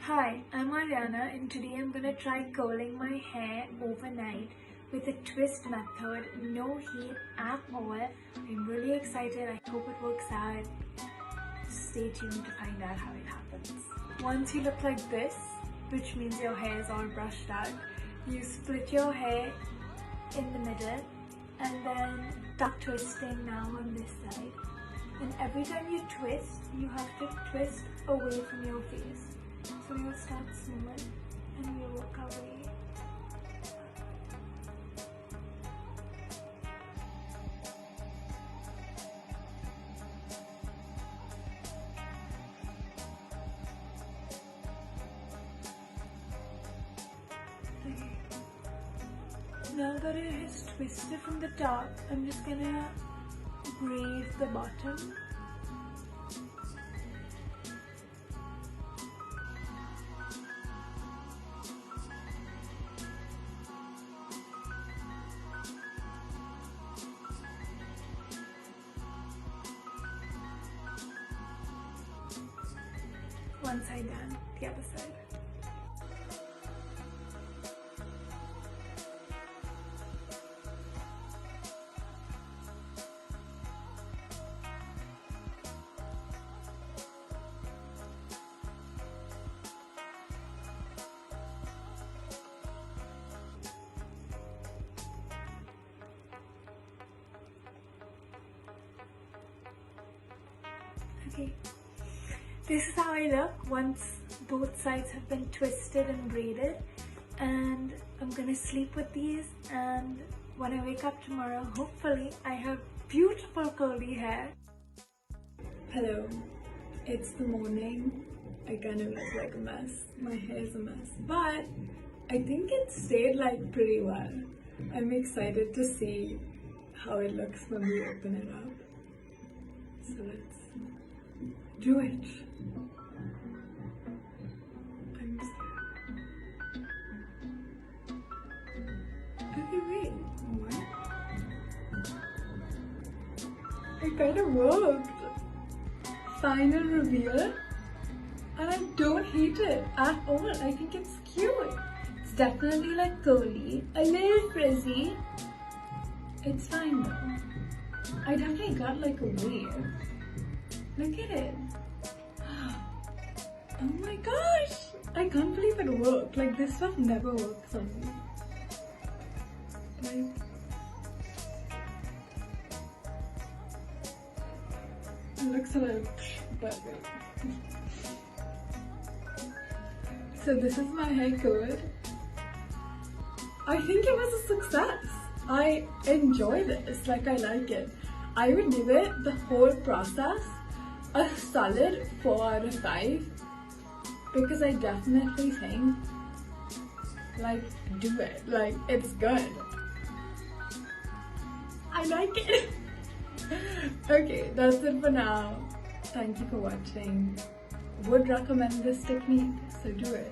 Hi, I'm Aryana and today I'm gonna try curling my hair overnight with a twist method, no heat at all. I'm really excited, I hope it works out. Stay tuned to find out how it happens. Once you look like this, which means your hair is all brushed out, you split your hair in the middle and then start twisting now on this side. And every time you twist, you have to twist away from your face. So you'll start small and you'll work away. Okay. Now that it has twisted from the top, I'm just gonna braid the bottom. One side done, the other side. Okay. This is how I look once both sides have been twisted and braided, and I'm gonna sleep with these, and when I wake up tomorrow, hopefully I have beautiful curly hair. Hello, it's the morning. I kind of look like a mess. My hair is a mess, but I think it stayed like pretty well. I'm excited to see how it looks when we open it up. So let's do it. I'm scared. Okay, wait, what? It kind of worked. Final reveal, and I don't hate it at all. I think it's cute. It's definitely like curly, a little frizzy. It's fine though. I definitely got like a wave. Look at it. Oh my gosh! I can't believe it worked. Like, this stuff never works on me. Like, it looks a little but so this is my hair curd. I think it was a success. I enjoy this. Like, I like it. I would give it, the whole process, a solid 4 out of 5 because I definitely think, like, do it. Like, it's good. I like it. Okay, that's it for now. Thank you for watching. Would recommend this technique, so do it.